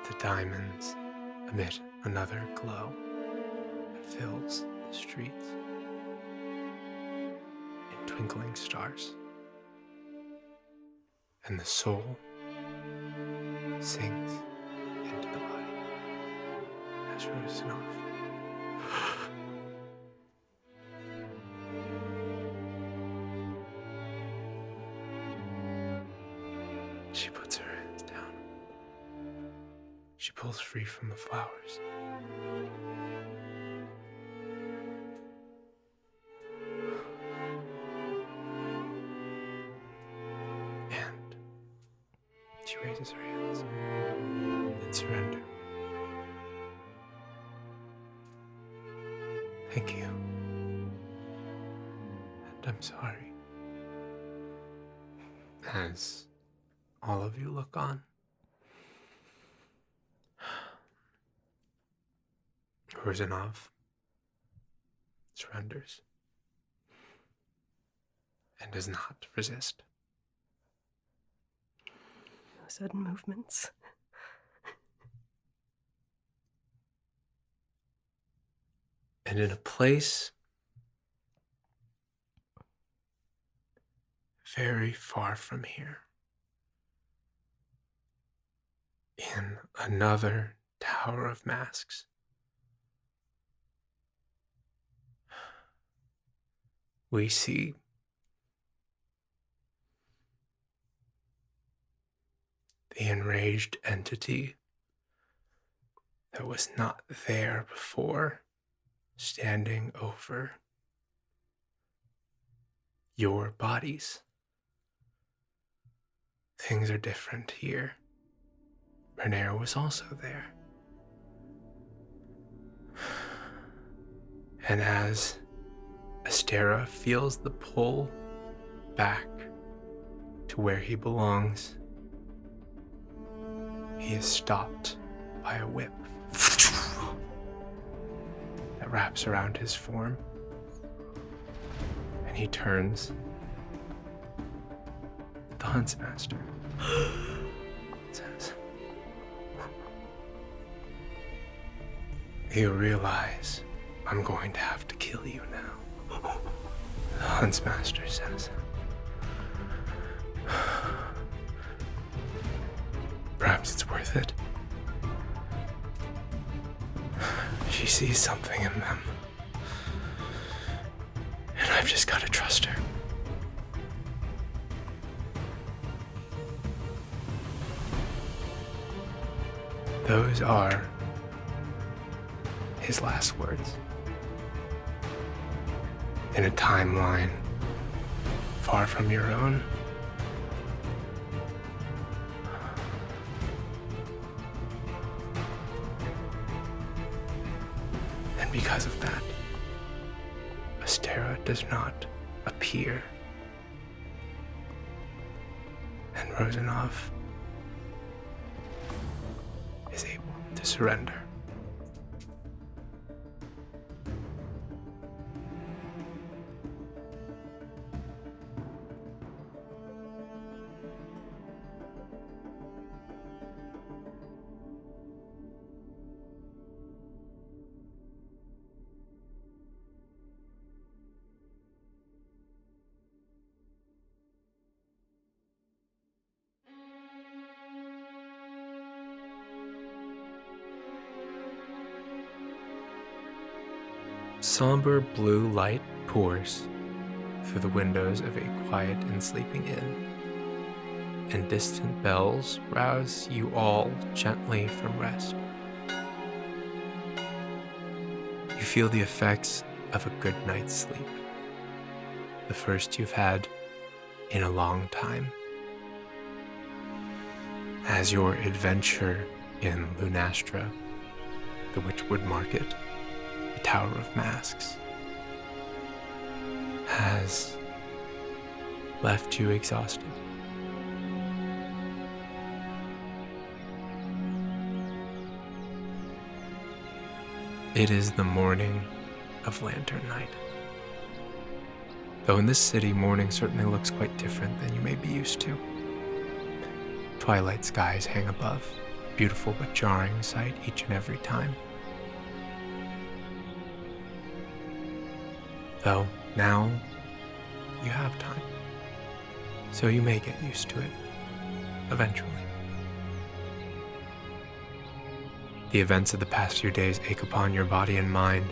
The diamonds emit another glow that fills the streets in twinkling stars, and the soul sinks into the body as risen off. She puts her hands down. She pulls free from the flowers. And she raises her hands in surrender. Thank you. And I'm sorry. As all of you look on, Ruzanov surrenders and does not resist. No sudden movements. And in a place very far from here, in another tower of masks, we see the enraged entity that was not there before, standing over your bodies. Things are different here. Bren was also there. And as Astera feels the pull back to where he belongs, he is stopped by a whip that wraps around his form, and he turns. The Huntsmaster says, "You realize I'm going to have to kill you now," the Huntsmaster says. "Perhaps it's worth it. She sees something in them, and I've just got to trust her." Those are his last words. In a timeline far from your own, and because of that, Astera does not appear, and Rosanov is able to surrender. Somber blue light pours through the windows of a quiet and sleeping inn, and distant bells rouse you all gently from rest. You feel the effects of a good night's sleep, the first you've had in a long time. As your adventure in Lunastra, the Witchwood Market, the Tower of Masks, has left you exhausted. It is the morning of Lantern Night. Though in this city, morning certainly looks quite different than you may be used to. Twilight skies hang above, a beautiful but jarring sight each and every time. Though now you have time, so you may get used to it eventually. The events of the past few days ache upon your body and mind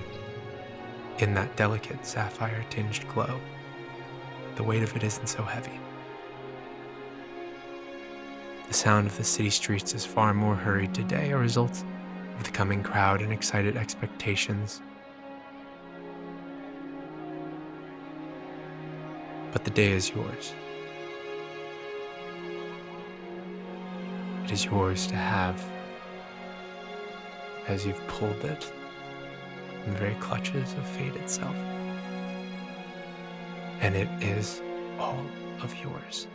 in that delicate sapphire-tinged glow. The weight of it isn't so heavy. The sound of the city streets is far more hurried today, a result of the coming crowd and excited expectations. But the day is yours. It is yours to have as you've pulled it in the very clutches of fate itself. And it is all of yours.